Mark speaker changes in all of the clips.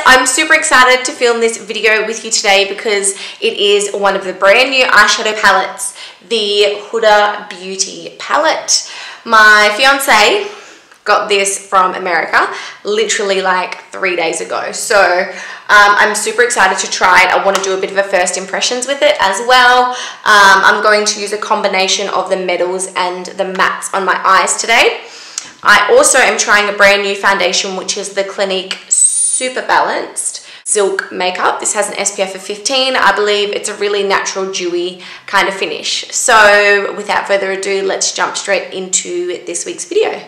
Speaker 1: I'm super excited to film this video with you today because it is one of the brand new eyeshadow palettes, the Huda Beauty palette. My fiance got this from America literally like 3 days ago, so I'm super excited to try it. I want to do a bit of a first impressions with it as well. I'm going to use a combination of the metals and the mattes on my eyes today. I also am trying a brand new foundation, which is the Clinique Super Balanced Silk Makeup. This has an SPF of 15. I believe it's a really natural, dewy kind of finish. So without further ado, let's jump straight into this week's video.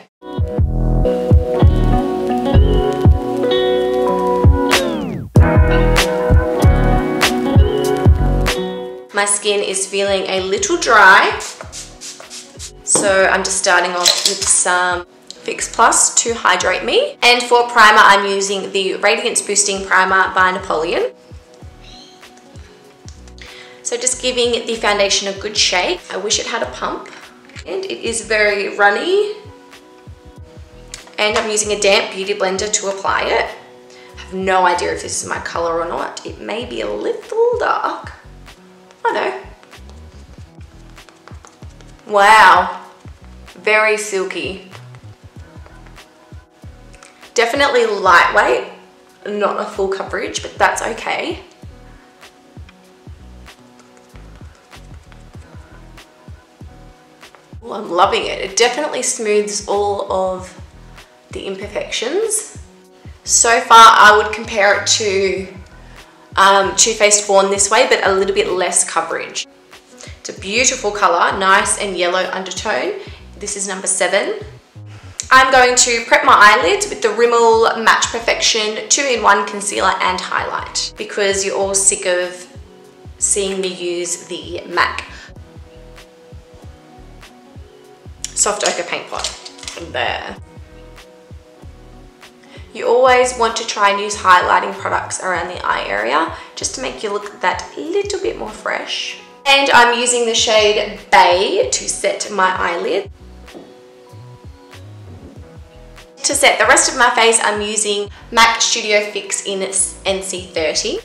Speaker 1: My skin is feeling a little dry, so I'm just starting off with some Fix Plus to hydrate me. And for primer, I'm using the Radiance Boosting Primer by Napoleon. So just giving the foundation a good shake. I wish it had a pump, and it is very runny. And I'm using a damp beauty blender to apply it. I have no idea if this is my color or not. It may be a little dark. Oh no. Wow, very silky. Definitely lightweight, not a full coverage, but that's okay. Well, I'm loving it. It definitely smooths all of the imperfections. So far, I would compare it to Too Faced Fawn this way, but a little bit less coverage. It's a beautiful color, nice and yellow undertone. This is number 7. I'm going to prep my eyelids with the Rimmel Match Perfection 2-in-1 concealer and highlight, because you're all sick of seeing me use the MAC Soft Ochre Paint Pot. There. You always want to try and use highlighting products around the eye area just to make you look that little bit more fresh. And I'm using the shade Bay to set my eyelid. To set the rest of my face, I'm using MAC Studio Fix in NC30.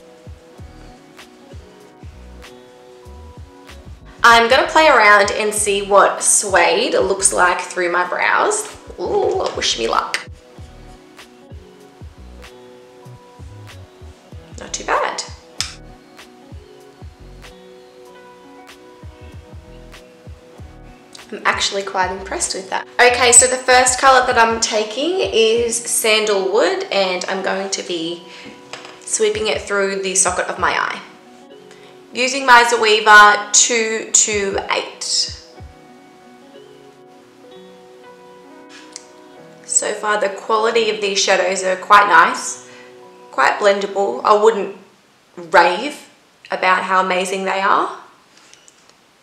Speaker 1: I'm going to play around and see what Suede looks like through my brows. Ooh, wish me luck. Not too bad. I'm actually quite impressed with that. Okay, so the first color that I'm taking is Sandlewood, and I'm going to be sweeping it through the socket of my eye. Using my Zoeva 228. So far, the quality of these shadows are quite nice, quite blendable. I wouldn't rave about how amazing they are.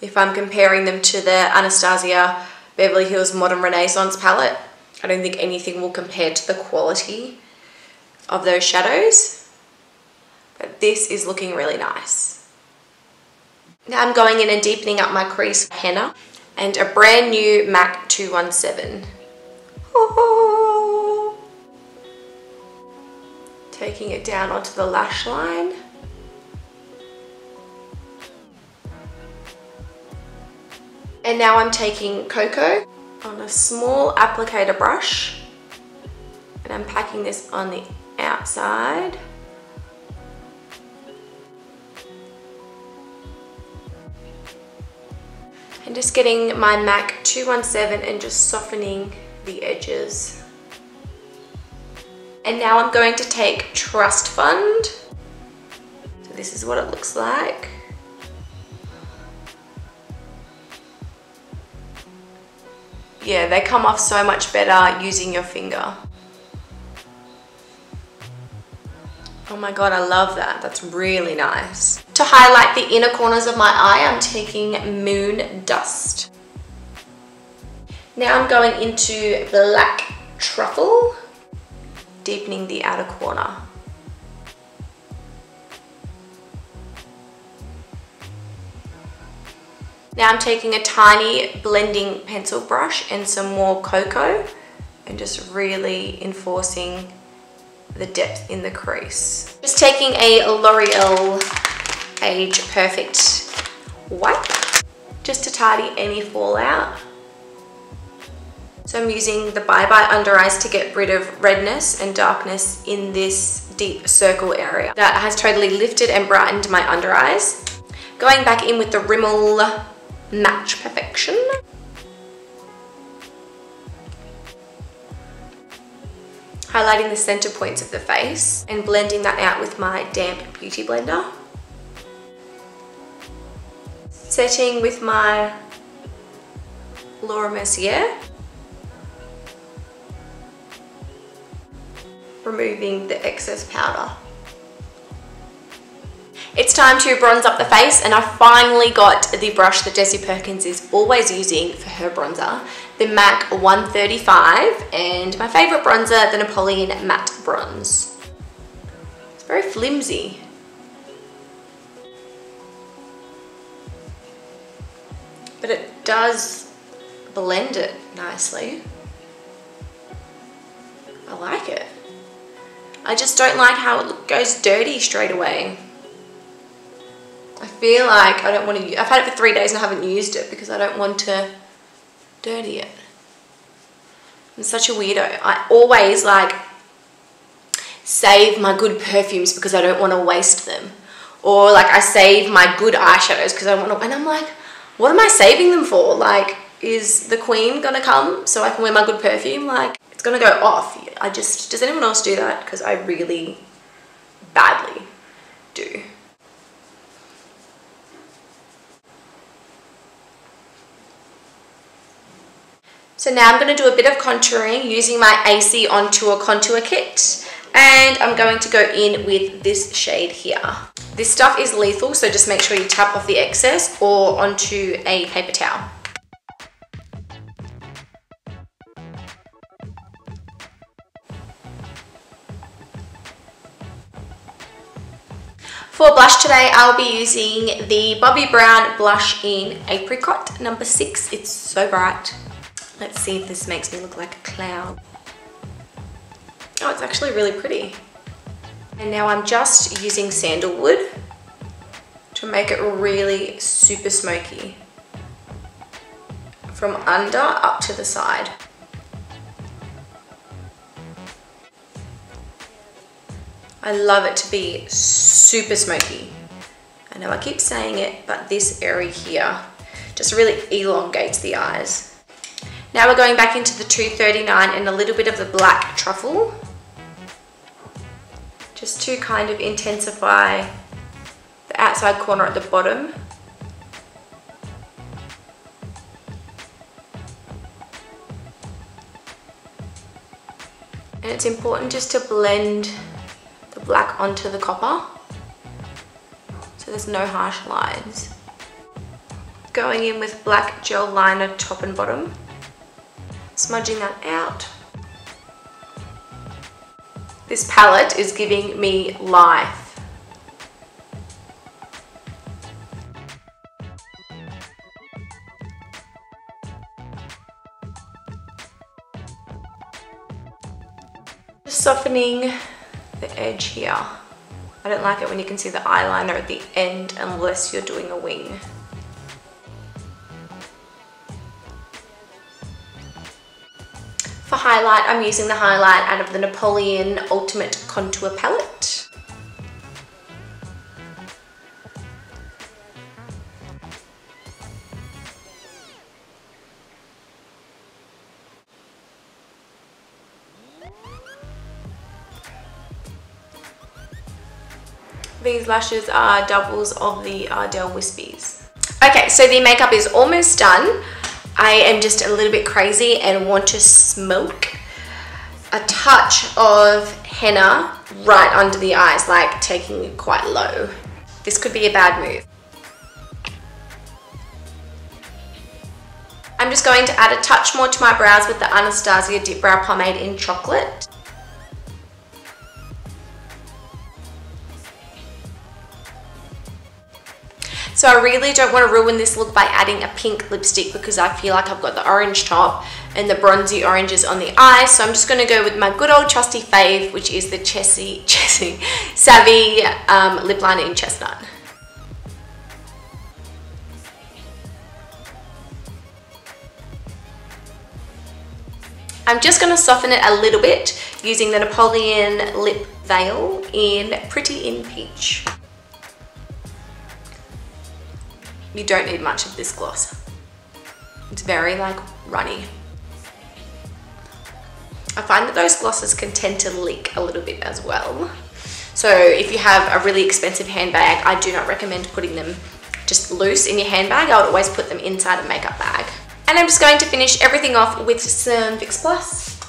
Speaker 1: If I'm comparing them to the Anastasia Beverly Hills Modern Renaissance palette, I don't think anything will compare to the quality of those shadows. But this is looking really nice. Now I'm going in and deepening up my crease with Henna and a brand new MAC 217. Oh. Taking it down onto the lash line. And now I'm taking Coco on a small applicator brush, and I'm packing this on the outside. And just getting my MAC 217 and just softening the edges. And now I'm going to take Trustfund. So this is what it looks like. Yeah, they come off so much better using your finger. Oh my god, I love that. That's really nice. To highlight the inner corners of my eye, I'm taking Moondust. Now I'm going into Blacktruffle, deepening the outer corner. Now I'm taking a tiny blending pencil brush and some more Coco and just really enforcing the depth in the crease. Just taking a L'Oreal Age Perfect wipe just to tidy any fallout. So I'm using the Bye Bye Under Eyes to get rid of redness and darkness in this deep circle area. That has totally lifted and brightened my under eyes. Going back in with the Rimmel Match Perfection. Highlighting the center points of the face and blending that out with my damp beauty blender. Setting with my Mercier. Removing the excess powder. It's time to bronze up the face, and I finally got the brush that Jessie Perkins is always using for her bronzer, the MAC 135, and my favorite bronzer, the Napoleon Matte Bronze. It's very flimsy. But it does blend it nicely. I like it. I just don't like how it goes dirty straight away. I feel like I don't want to, I've had it for 3 days and I haven't used it because I don't want to dirty it. I'm such a weirdo. I always like save my good perfumes because I don't want to waste them. Or like I save my good eyeshadows because I want to, and I'm like, what am I saving them for? Like, is the queen gonna come so I can wear my good perfume? Like, it's gonna go off. Does anyone else do that? Because I really badly do. So now I'm going to do a bit of contouring using my ACONTOUR contour kit, and I'm going to go in with this shade here. This stuff is lethal, so just make sure you tap off the excess or onto a paper towel. For blush today, I'll be using the Bobbi Brown blush in Apricot number 6. It's so bright. Let's see if this makes me look like a clown. Oh, it's actually really pretty. And now I'm just using Sandlewood to make it really super smoky. From under up to the side. I love it to be super smoky. I know I keep saying it, but this area here just really elongates the eyes. Now we're going back into the 239 and a little bit of the Blacktruffle, just to kind of intensify the outside corner at the bottom. And it's important just to blend the black onto the copper so there's no harsh lines. Going in with black gel liner top and bottom. Smudging that out. This palette is giving me life. Just softening the edge here. I don't like it when you can see the eyeliner at the end unless you're doing a wing. For highlight, I'm using the highlight out of the Napoleon Ultimate Contour Palette. These lashes are doubles of the Ardell Wispies. Okay, so the makeup is almost done. I am just a little bit crazy and want to smoke a touch of henna right under the eyes, like taking it quite low. This could be a bad move. I'm just going to add a touch more to my brows with the Anastasia Dip Brow Pomade in Chocolate. So I really don't want to ruin this look by adding a pink lipstick because I feel like I've got the orange top and the bronzy oranges on the eye. So I'm just going to go with my good old trusty fave, which is the Savvy lip liner in Chestnut. I'm just going to soften it a little bit using the Napoleon Lip Veil in Pretty in Peach. You don't need much of this gloss. It's very like runny. I find that those glosses can tend to leak a little bit as well. So if you have a really expensive handbag, I do not recommend putting them just loose in your handbag. I would always put them inside a makeup bag. And I'm just going to finish everything off with some Fix Plus.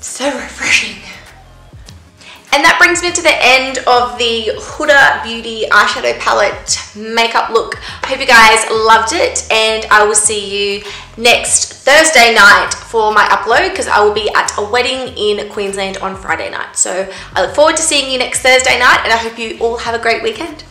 Speaker 1: So refreshing. And that brings me to the end of the Huda Beauty eyeshadow palette makeup look. I hope you guys loved it, and I will see you next Thursday night for my upload, because I will be at a wedding in Queensland on Friday night. So I look forward to seeing you next Thursday night, and I hope you all have a great weekend.